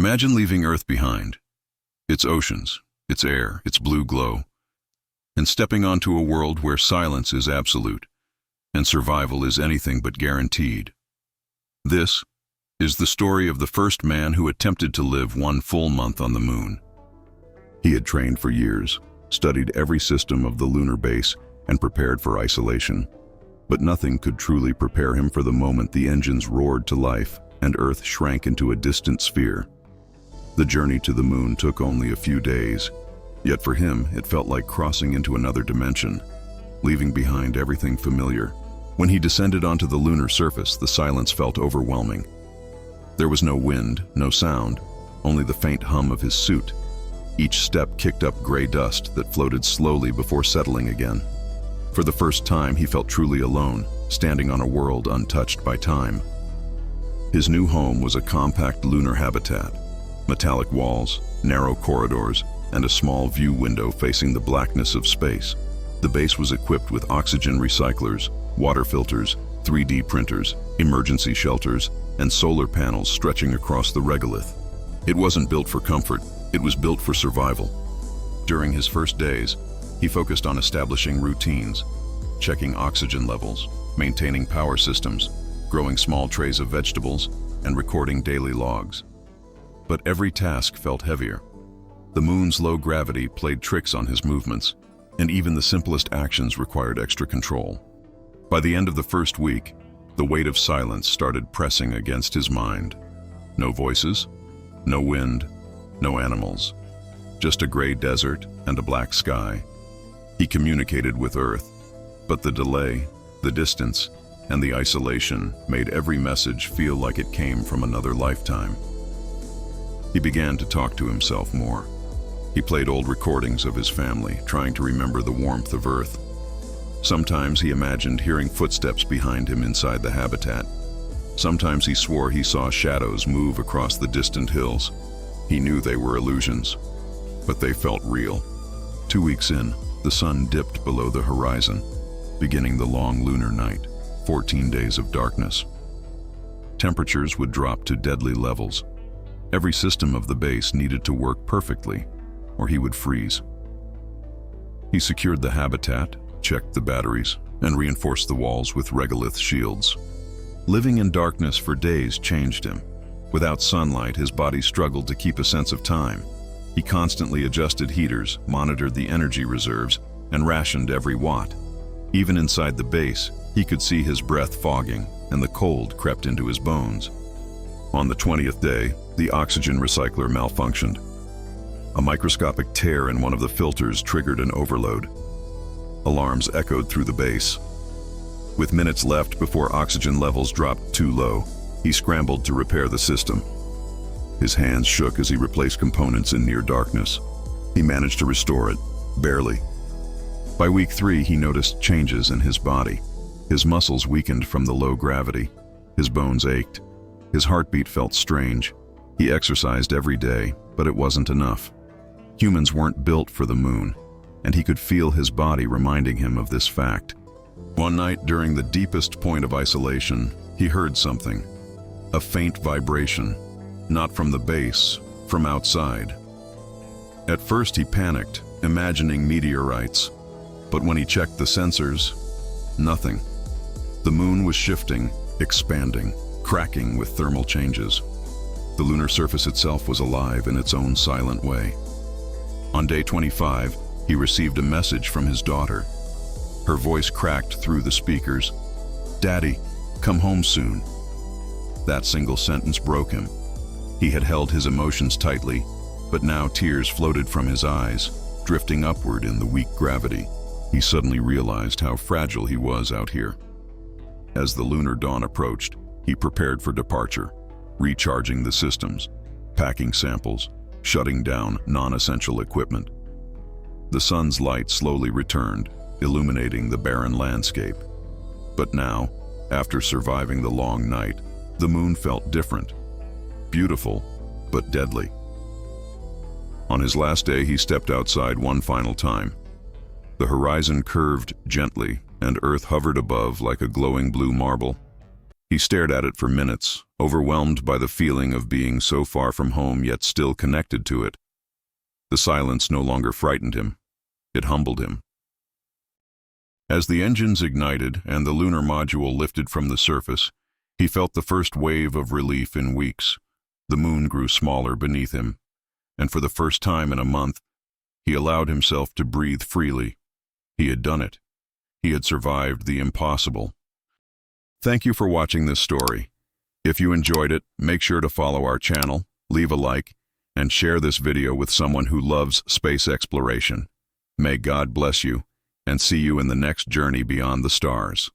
Imagine leaving Earth behind, its oceans, its air, its blue glow, and stepping onto a world where silence is absolute and survival is anything but guaranteed. This is the story of the first man who attempted to live one full month on the moon. He had trained for years, studied every system of the lunar base, and prepared for isolation. But nothing could truly prepare him for the moment the engines roared to life and Earth shrank into a distant sphere. The journey to the moon took only a few days, yet for him it felt like crossing into another dimension, leaving behind everything familiar. When he descended onto the lunar surface, the silence felt overwhelming. There was no wind, no sound, only the faint hum of his suit. Each step kicked up gray dust that floated slowly before settling again. For the first time, he felt truly alone, standing on a world untouched by time. His new home was a compact lunar habitat, metallic walls, narrow corridors, and a small view window facing the blackness of space. The base was equipped with oxygen recyclers, water filters, 3D printers, emergency shelters, and solar panels stretching across the regolith. It wasn't built for comfort, it was built for survival. During his first days, he focused on establishing routines, checking oxygen levels, maintaining power systems, growing small trays of vegetables, and recording daily logs. But every task felt heavier. The moon's low gravity played tricks on his movements, and even the simplest actions required extra control. By the end of the first week, the weight of silence started pressing against his mind. No voices, no wind, no animals, just a gray desert and a black sky. He communicated with Earth, but the delay, the distance, and the isolation made every message feel like it came from another lifetime. He began to talk to himself more. He played old recordings of his family, trying to remember the warmth of Earth. Sometimes he imagined hearing footsteps behind him inside the habitat. Sometimes he swore he saw shadows move across the distant hills. He knew they were illusions, but they felt real. 2 weeks in, the sun dipped below the horizon, beginning the long lunar night, 14 days of darkness. Temperatures would drop to deadly levels. Every system of the base needed to work perfectly, or he would freeze. He secured the habitat, checked the batteries, and reinforced the walls with regolith shields. Living in darkness for days changed him. Without sunlight, his body struggled to keep a sense of time. He constantly adjusted heaters, monitored the energy reserves, and rationed every watt. Even inside the base, he could see his breath fogging, and the cold crept into his bones. On the 20th day, the oxygen recycler malfunctioned. A microscopic tear in one of the filters triggered an overload. Alarms echoed through the base. With minutes left before oxygen levels dropped too low, he scrambled to repair the system. His hands shook as he replaced components in near darkness. He managed to restore it, barely. By week 3, he noticed changes in his body. His muscles weakened from the low gravity. His bones ached. His heartbeat felt strange. He exercised every day, but it wasn't enough. Humans weren't built for the moon, and he could feel his body reminding him of this fact. One night, during the deepest point of isolation, he heard something. A faint vibration. Not from the base, from outside. At first he panicked, imagining meteorites, but when he checked the sensors, nothing. The moon was shifting, expanding, cracking with thermal changes. The lunar surface itself was alive in its own silent way. On day 25, he received a message from his daughter. Her voice cracked through the speakers. "Daddy, come home soon." That single sentence broke him. He had held his emotions tightly, but now tears floated from his eyes, drifting upward in the weak gravity. He suddenly realized how fragile he was out here. As the lunar dawn approached, he prepared for departure, recharging the systems, packing samples, shutting down non-essential equipment. The sun's light slowly returned, illuminating the barren landscape. But now, after surviving the long night, the moon felt different. Beautiful, but deadly. On his last day, he stepped outside one final time. The horizon curved gently, and Earth hovered above like a glowing blue marble. He stared at it for minutes, overwhelmed by the feeling of being so far from home yet still connected to it. The silence no longer frightened him. It humbled him. As the engines ignited and the lunar module lifted from the surface, he felt the first wave of relief in weeks. The moon grew smaller beneath him, and for the first time in a month, he allowed himself to breathe freely. He had done it. He had survived the impossible. Thank you for watching this story. If you enjoyed it, make sure to follow our channel, leave a like, and share this video with someone who loves space exploration. May God bless you, and see you in the next journey beyond the stars.